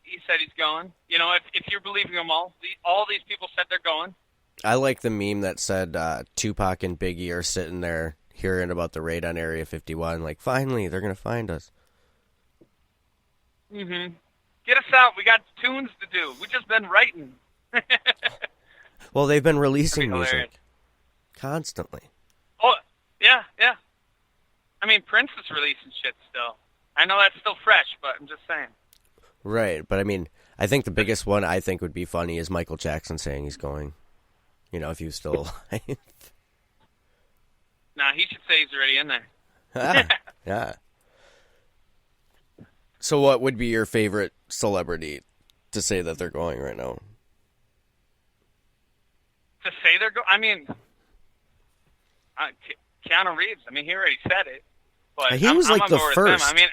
he said he's going. You know, if you're believing them all these people said they're going. I like the meme that said Tupac and Biggie are sitting there hearing about the raid on Area 51. Like, finally, they're going to find us. Mm-hmm. Get us out. We got tunes to do. We've just been writing. Well, they've been releasing music constantly. Oh, yeah. I mean, Prince is releasing shit still. I know that's still fresh, but I'm just saying. Right, but I mean, I think the biggest one I think would be funny is Michael Jackson saying he's going. You know, if he was still alive. Nah, he should say he's already in there. Yeah. So what would be your favorite celebrity to say that they're going right now? To say they're going? I mean, Keanu Reeves. I mean, he already said it. But he was like the first. I mean,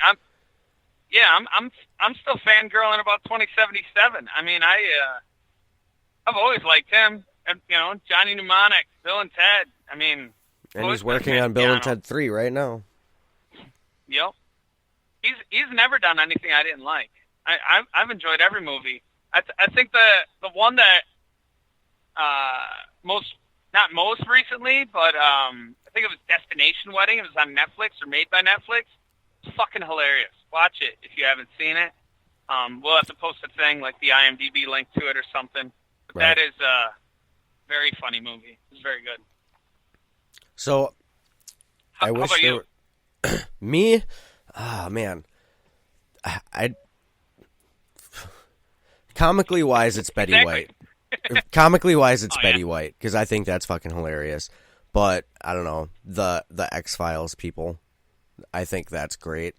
I'm still fangirling about 2077. I mean, I've always liked him. And, you know, Johnny Mnemonic, Bill and Ted. I mean, and he's working on Bill and Ted 3 right now. Yep. He's never done anything I didn't like. I've enjoyed every movie. I think the one that not most recently, but I think it was Destination Wedding. It was on Netflix or made by Netflix. It's fucking hilarious. Watch it if you haven't seen it. We'll have to post a thing like the IMDb link to it or something. But right. That is a very funny movie. It's very good. So, how about you? Me? Oh, man. Comically wise, it's Betty White. Comically wise, it's Betty White, because I think that's fucking hilarious. But, I don't know, the X-Files people, I think that's great.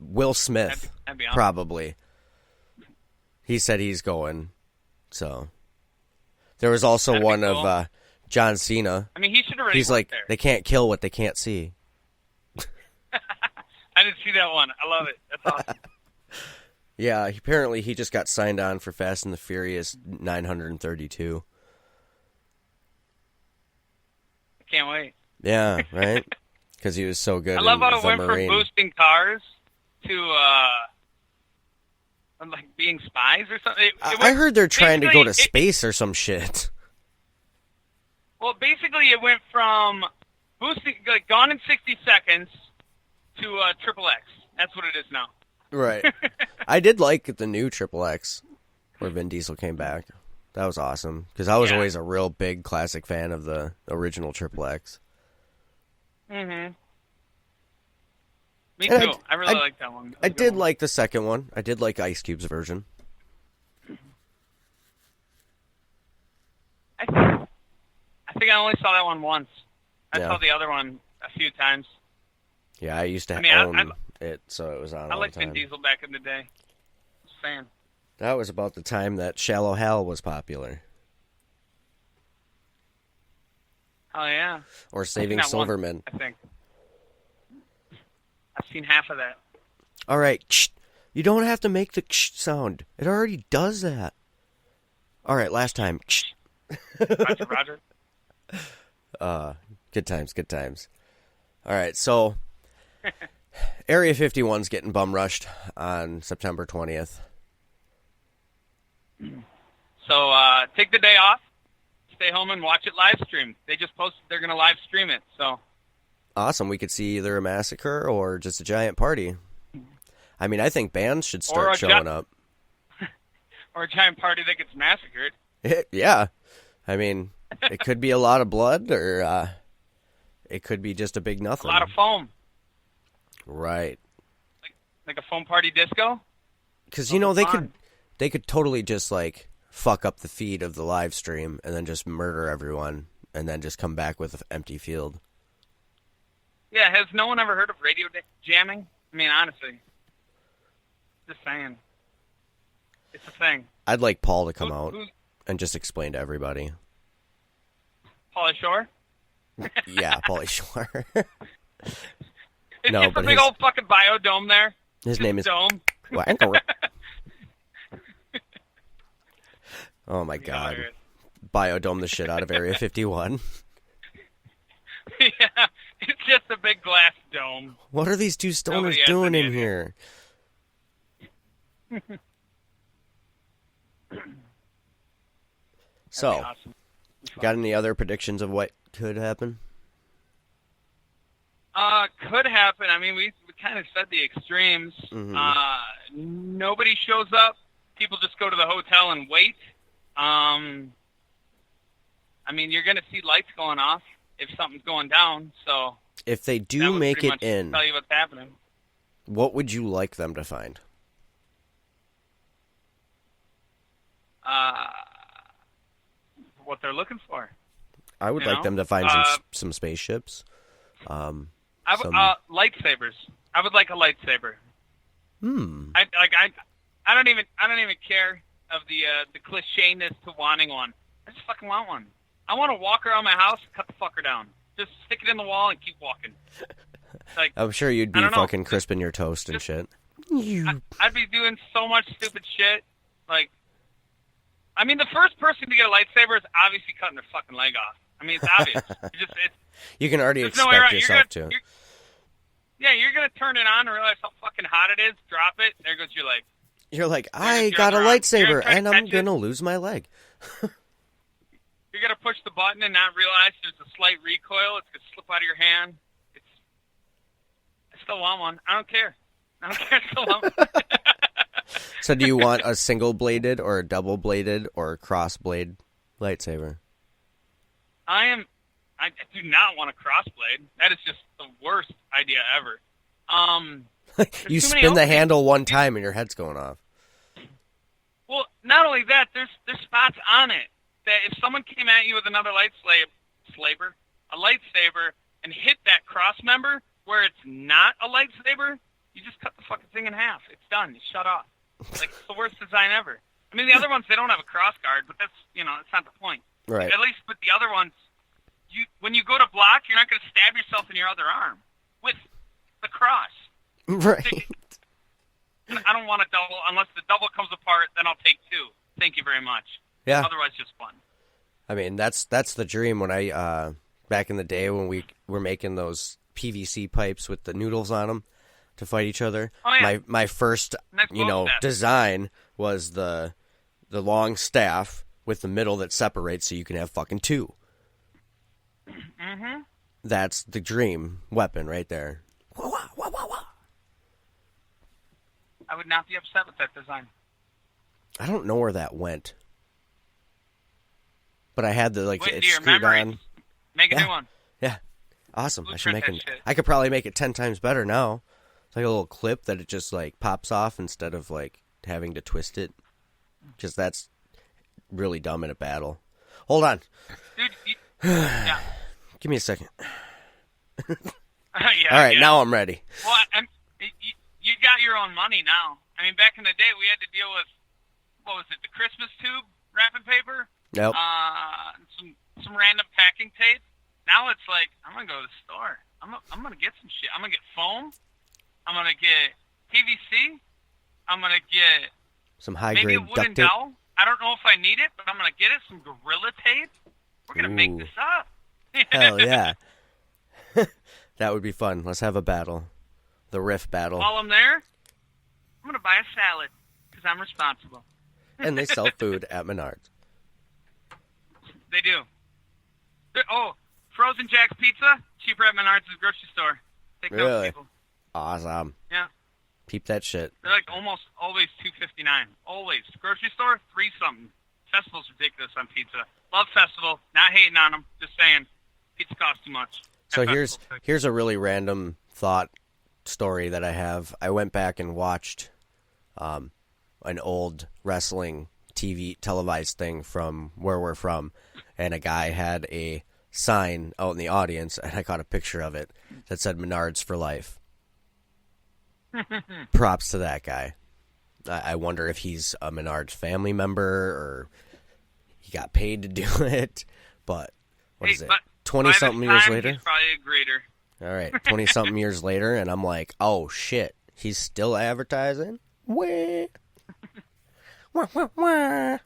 Will Smith, that'd be awesome. Probably. He said he's going, so. There was also that'd one cool. Of John Cena. I mean, he should already He's like, there. They can't kill what they can't see. I didn't see that one. I love it. That's awesome. Yeah, apparently he just got signed on for Fast and the Furious 932. I can't wait. Yeah, right? Because he was so good. I love how it went Marine. from boosting cars to like being spies or something. I heard they're trying to go to space or some shit. Well, basically it went from boosting, like, Gone in 60 Seconds to Triple X. That's what it is now. Right. I did like the new Triple X where Vin Diesel came back. That was awesome. Because I was always a real big classic fan of the original Triple X. Mm-hmm. Me too. I really like that one. I did like the second one. I did like Ice Cube's version. I think I only saw that one once. I saw the other one a few times. Yeah, I used to own it, so it was on all the time. I liked Vin Diesel back in the day. Just saying. That was about the time that Shallow Hal was popular. Oh, yeah. Or Saving Silverman. I think. I've seen half of that. All right. You don't have to make the sound. It already does that. All right, last time. Roger. Good times. All right, so Area 51's getting bum rushed on September 20th. So take the day off, stay home and watch it live stream. They just posted they're going to live stream it. So awesome. We could see either a massacre or just a giant party. I mean, I think bands should start showing up. Or a giant party that gets massacred. Yeah. I mean, it could be a lot of blood or it could be just a big nothing. A lot of foam. Right. Like a foam party disco? Because, you know, they could totally just, like, fuck up the feed of the live stream and then just murder everyone and then just come back with an empty field. Yeah, has no one ever heard of radio jamming? I mean, honestly. Just saying. It's a thing. I'd like Paul to come out and just explain to everybody. Pauly Shore? Yeah, Pauly Shore. It's a big old fucking biodome there. His name is Dome. Oh my god. Biodome the shit out of Area 51. Yeah, it's just a big glass dome. What are these two stoners doing in here? So, awesome. got any other predictions of what could happen? Could happen. I mean, we kind of said the extremes. Mm-hmm. Nobody shows up. People just go to the hotel and wait. I mean, you're going to see lights going off if something's going down. So if they do make it in, tell you what's happening. What would you like them to find? What they're looking for. I would like them to find some spaceships. Lightsabers. I would like a lightsaber. I don't even care of the clichéness to wanting one. I just fucking want one. I want to walk around my house and cut the fucker down. Just stick it in the wall and keep walking. Like, I'm sure you'd be fucking crisping your toast and shit. I'd be doing so much stupid shit. Like, I mean, the first person to get a lightsaber is obviously cutting their fucking leg off. I mean, it's obvious. You can already expect yourself to. You're going to turn it on and realize how fucking hot it is, drop it, there goes your leg. You're like, I got a lightsaber, and I'm going to lose my leg. You're going to push the button and not realize there's a slight recoil. It's going to slip out of your hand. I still want one. I don't care. I still want one. So do you want a single-bladed or a double-bladed or a cross-blade lightsaber? I do not want a crossblade. That is just the worst idea ever. You spin the handle one time and your head's going off. Well, not only that, there's spots on it that if someone came at you with another lightsaber, and hit that cross member where it's not a lightsaber, you just cut the fucking thing in half. It's done. You shut off. Like, it's the worst design ever. I mean, the other ones, they don't have a cross guard, but that's not the point. Right. At least with the other ones, when you go to block, you're not going to stab yourself in your other arm with the cross. Right. I don't want a double. Unless the double comes apart, then I'll take two. Thank you very much. Yeah. Otherwise, just fun. I mean, that's the dream. When I back in the day when we were making those PVC pipes with the noodles on them to fight each other. Oh, yeah. My first design was the long staff with the middle that separates so you can have fucking two. Mm-hmm. That's the dream weapon right there. Wah, wah, wah, wah, wah. I would not be upset with that design. I don't know where that went. But I had the Wait, it screwed on. Make a new one. Yeah. Awesome. We'll I should make it. shit. I could probably make it 10 times better now. It's like a little clip that it just like pops off instead of like having to twist it. Just that's really dumb in a battle. Hold on. Dude, yeah. Give me a second. Yeah, all right, now I'm ready. Well, you got your own money now. I mean, back in the day, we had to deal with, what was it, the Christmas tube wrapping paper? Yep. Some random packing tape. Now it's like, I'm going to go to the store. I'm going to get some shit. I'm going to get foam. I'm going to get PVC. I'm going to get some high-grade duct tape. Dowel. I don't know if I need it, but I'm going to get it. Some Gorilla Tape. We're going to make this up. Hell yeah. That would be fun. Let's have a battle. The riff battle. While I'm there, I'm going to buy a salad because I'm responsible. And they sell food at Menards. They do. Frozen Jack's Pizza, cheaper at Menards' grocery store. Take note, Really? people. Awesome. Yeah. Peep that shit. They're like almost always $2.59. Always. Grocery store, $3 something. Festival's ridiculous on pizza. Love Festival. Not hating on them. Just saying, pizza costs too much. So here's a really random thought story that I have. I went back and watched an old wrestling televised thing from where we're from, and a guy had a sign out in the audience, and I caught a picture of it that said Menards for life. Props to that guy. I wonder if he's a Menards family member or he got paid to do it. But what is it? 20-something years later? He's probably a greeter. All right, 20-something years later, and I'm like, oh, shit. He's still advertising? Wah. Wah, wah, wah.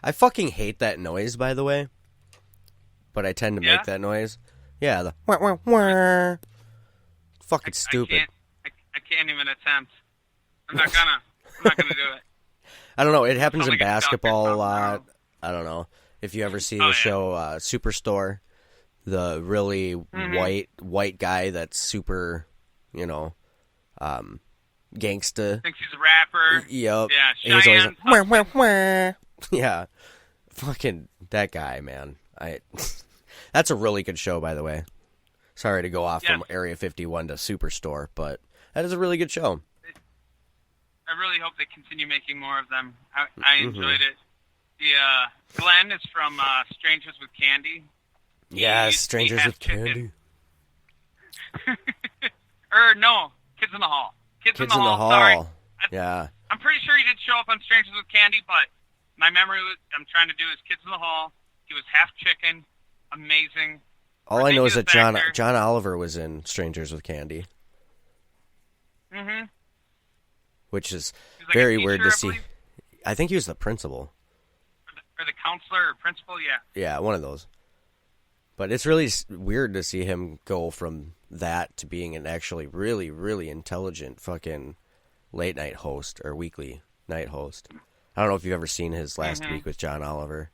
I fucking hate that noise, by the way. But I tend to make that noise. Yeah, the wah, wah, wah. Fucking stupid. I can't even attempt. I'm not gonna do it. I don't know. It happens in basketball a lot. I don't know if you ever see the show Superstore, the really white guy that's super, gangsta. Thinks he's a rapper. Yep. Yeah, Cheyenne. He's always yeah. Fucking that guy, man. That's a really good show, by the way. Sorry to go off from Area 51 to Superstore, but that is a really good show. I really hope they continue making more of them. I enjoyed it. The Glenn is from Strangers with Candy. Yes, Strangers with Candy. No, Kids in the Hall. Kids in the Hall. Sorry. Yeah. I'm pretty sure he did show up on Strangers with Candy, but my memory I'm trying to do is Kids in the Hall. He was half chicken. Amazing. All I know is that John Oliver was in Strangers with Candy. Mm-hmm. Which is very weird to see. I think he was the principal. Or the counselor or principal, yeah. Yeah, one of those. But it's really weird to see him go from that to being an actually really, really intelligent fucking late night host or weekly night host. I don't know if you've ever seen his last week with John Oliver.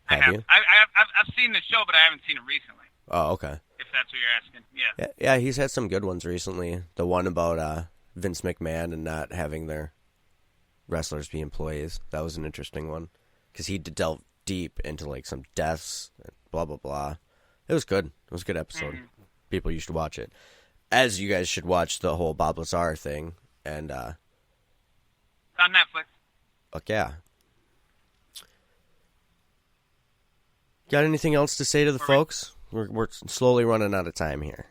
Have you? I've seen the show, but I haven't seen it recently. Oh, okay. If that's what you're asking, yeah. Yeah, he's had some good ones recently. The one about Vince McMahon and not having their wrestlers be employees. That was an interesting one. Because he delved deep into like some deaths and blah, blah, blah. It was good. It was a good episode. People, you should watch it. As you guys should watch the whole Bob Lazar thing. And, it's on Netflix. Fuck yeah. Got anything else to say to the folks? We're slowly running out of time here.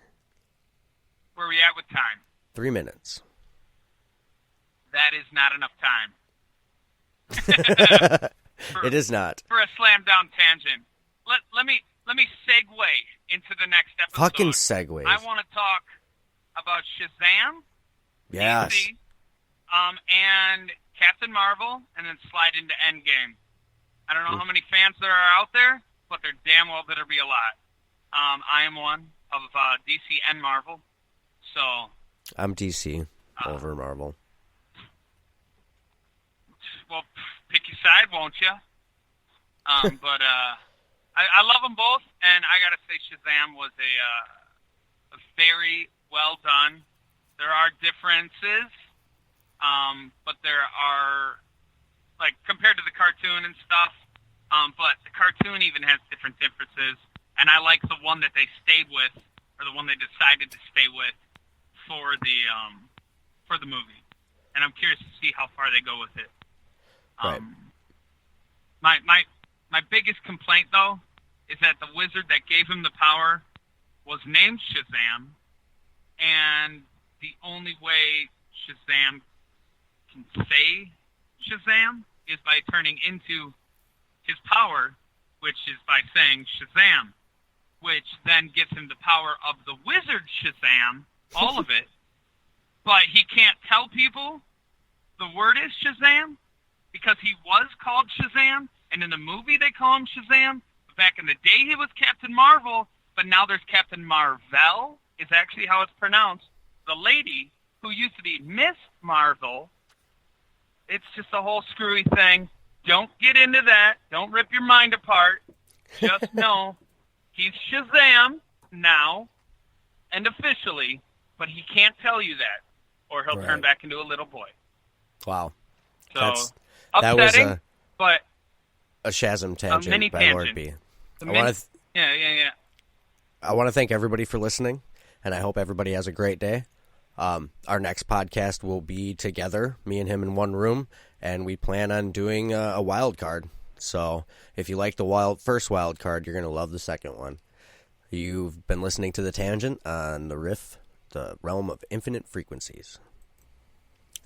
Where are we at with time? 3 minutes. That is not enough time. It is not. For a slam down tangent. Let me segue into the next episode. Fucking segues. I want to talk about Shazam. Yes. DC, and Captain Marvel, and then slide into Endgame. I don't know how many fans there are out there, but there damn well better be a lot. I am one of DC and Marvel, so... I'm DC over Marvel. Well, pick your side, won't you? But I love them both, and I gotta say Shazam was a very well done. There are differences, but there are, like, compared to the cartoon and stuff, but the cartoon even has different differences, and I like the one that they stayed with, or the one they decided to stay with for the movie. And I'm curious to see how far they go with it. Right. My biggest complaint, though, is that the wizard that gave him the power was named Shazam, and the only way Shazam can say Shazam is by turning into his power, which is by saying Shazam, which then gives him the power of the wizard Shazam, all of it, but he can't tell people the word is Shazam because he was called Shazam, and in the movie they call him Shazam. Back in the day he was Captain Marvel, but now there's Captain Marvel, is actually how it's pronounced. The lady who used to be Miss Marvel. It's just a whole screwy thing. Don't get into that. Don't rip your mind apart. Just know he's Shazam now and officially, but he can't tell you that, or he'll turn back into a little boy. Wow. So that upsetting, was but a Shazam tangent mini by tangent. Lord B. Yeah. I want to thank everybody for listening, and I hope everybody has a great day. Our next podcast will be together, me and him in one room, and we plan on doing a wild card. So if you like the first wild card, you're going to love the second one. You've been listening to The Tangent on the Riff, the Realm of Infinite Frequencies.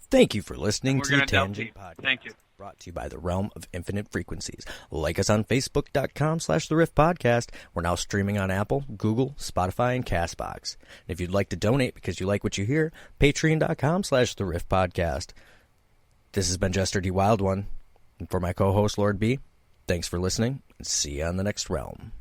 Thank you for listening to The Tangent Podcast. Thank you. Brought to you by the Realm of Infinite Frequencies. Like us on Facebook.com/The Riff Podcast. We're now streaming on Apple, Google, Spotify, and CastBox. And if you'd like to donate because you like what you hear, Patreon.com/The Riff Podcast. This has been Jester D. Wild One. And for my co-host, Lord B, thanks for listening, and see you on the next realm.